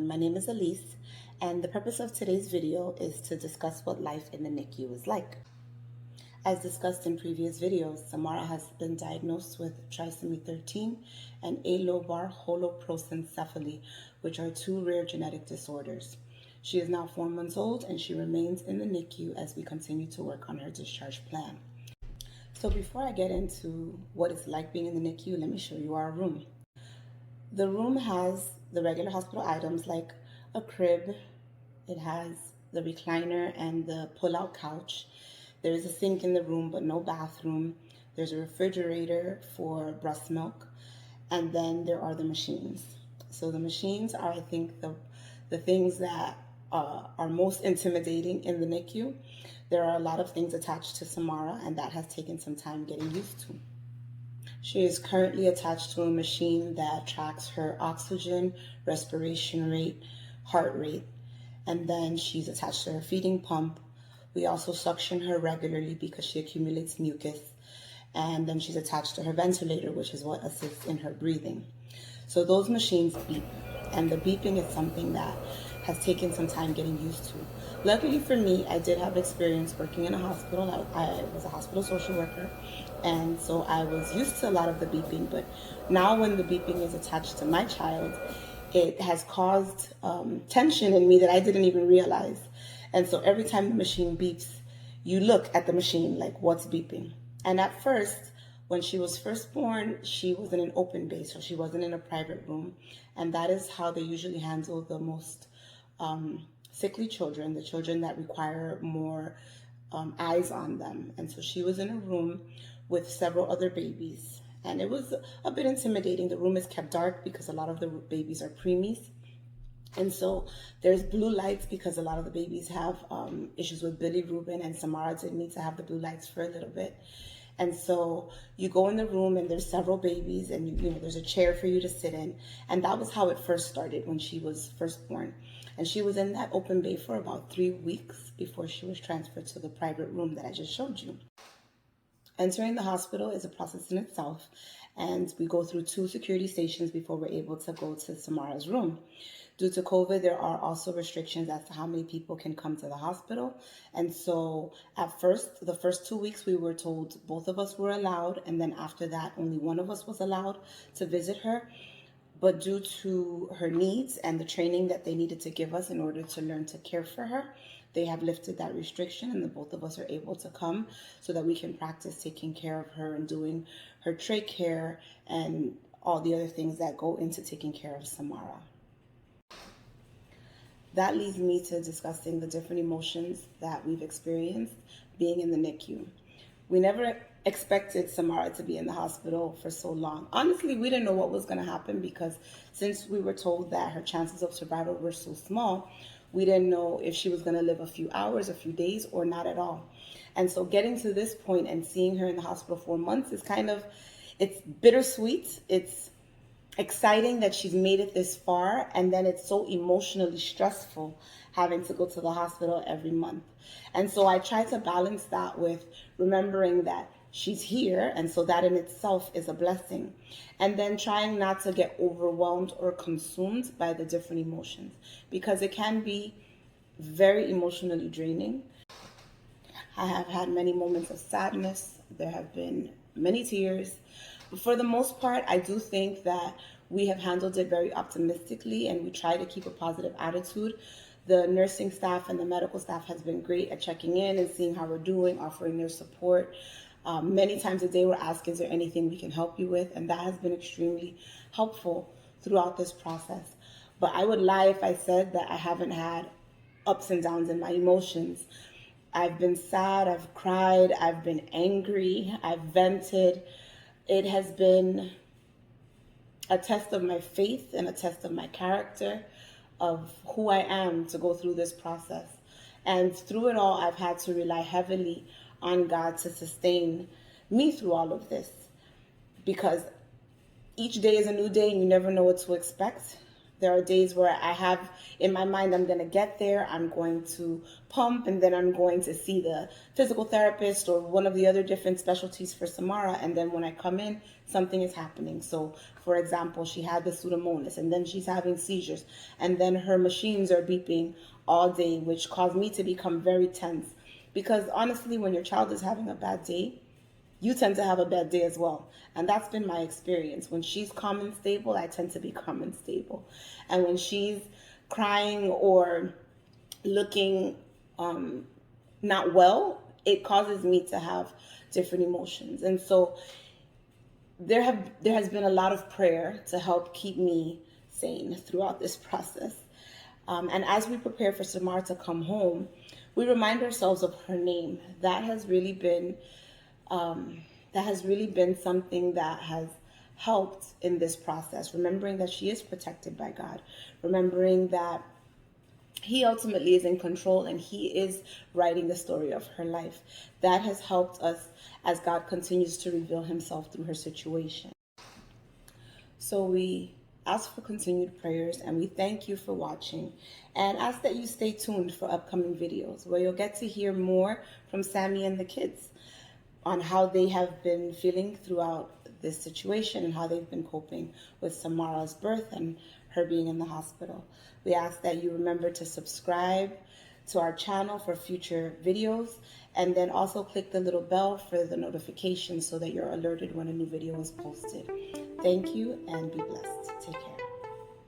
everyone. My name is Elise, and the purpose of today's video is to discuss what life in the NICU is like. As discussed in previous videos, Samara has been diagnosed with trisomy 13 and A-lobar holoprosencephaly, which are two rare genetic disorders. She is now 4 months old and she remains in the NICU as we continue to work on her discharge plan. So before I get into what it's like being in the NICU, let me show you our room. The room has the regular hospital items like a crib. It has the recliner and the pull-out couch. There is a sink in the room, but no bathroom. There's a refrigerator for breast milk. And then there are the machines. So the machines are, I think, the things that are most intimidating in the NICU. There are a lot of things attached to Samara, and that has taken some time getting used to. She is currently attached to a machine that tracks her oxygen, respiration rate, heart rate, and then she's attached to her feeding pump. We also suction her regularly because she accumulates mucus, and then she's attached to her ventilator, which is what assists in her breathing. So those machines beep, and the beeping is something that has taken some time getting used to. Luckily for me, I did have experience working in a hospital. I was a hospital social worker, and so I was used to a lot of the beeping, but now when the beeping is attached to my child, it has caused tension in me that I didn't even realize. And so every time the machine beeps, you look at the machine like, what's beeping? And at first, when she was first born, she was in an open bay, so she wasn't in a private room. And that is how they usually handle the most sickly children, the children that require more eyes on them. And so she was in a room with several other babies. And it was a bit intimidating. The room is kept dark because a lot of the babies are preemies. And so there's blue lights because a lot of the babies have issues with bilirubin, and Samara did need to have the blue lights for a little bit. And so you go in the room and there's several babies, and you know there's a chair for you to sit in. And that was how it first started when she was first born. And she was in that open bay for about 3 weeks before she was transferred to the private room that I just showed you. Entering the hospital is a process in itself, and we go through 2 security stations before we're able to go to Samara's room. Due to COVID, there are also restrictions as to how many people can come to the hospital. And so at first, the first 2 weeks, we were told both of us were allowed. And then after that, only one of us was allowed to visit her. But due to her needs and the training that they needed to give us in order to learn to care for her, they have lifted that restriction, and the both of us are able to come so that we can practice taking care of her and doing her trach care and all the other things that go into taking care of Samara. That leads me to discussing the different emotions that we've experienced being in the NICU. We never expected Samara to be in the hospital for so long. Honestly, we didn't know what was going to happen because since we were told that her chances of survival were so small, we didn't know if she was going to live a few hours, a few days, or not at all. And so getting to this point and seeing her in the hospital 4 months is it's bittersweet. It's exciting that she's made it this far, and then it's so emotionally stressful having to go to the hospital every month. And so I try to balance that with remembering that she's here, and so that in itself is a blessing. And then trying not to get overwhelmed or consumed by the different emotions, because it can be very emotionally draining. I have had many moments of sadness. There have been many tears. But for the most part, I do think that we have handled it very optimistically, and we try to keep a positive attitude. The nursing staff and the medical staff has been great at checking in and seeing how we're doing, offering their support. Many times a day we're asked, is there anything we can help you with? And that has been extremely helpful throughout this process. But I would lie if I said that I haven't had ups and downs in my emotions. I've been sad, I've cried, I've been angry, I've vented. It has been a test of my faith and a test of my character, of who I am to go through this process. And through it all, I've had to rely heavily on God to sustain me through all of this, because each day is a new day and you never know what to expect. There are days where I have in my mind, I'm going to get there, I'm going to pump, and then I'm going to see the physical therapist or one of the other different specialties for Samara. And then when I come in, something is happening. So, for example, she had the Pseudomonas, and then she's having seizures, and then her machines are beeping all day, which caused me to become very tense. Because honestly, when your child is having a bad day, you tend to have a bad day as well. And that's been my experience. When she's calm and stable, I tend to be calm and stable. And when she's crying or looking not well, it causes me to have different emotions. And so there has been a lot of prayer to help keep me sane throughout this process. And as we prepare for Samar to come home, we remind ourselves of her name. That has really been something that has helped in this process. Remembering that she is protected by God, remembering that He ultimately is in control and He is writing the story of her life. That has helped us as God continues to reveal Himself through her situation. So we ask for continued prayers and we thank you for watching, and ask that you stay tuned for upcoming videos where you'll get to hear more from Sammy and the kids on how they have been feeling throughout this situation and how they've been coping with Samara's birth and her being in the hospital. We ask that you remember to subscribe to our channel for future videos, and then also click the little bell for the notifications so that you're alerted when a new video is posted. Thank you and be blessed. Take care.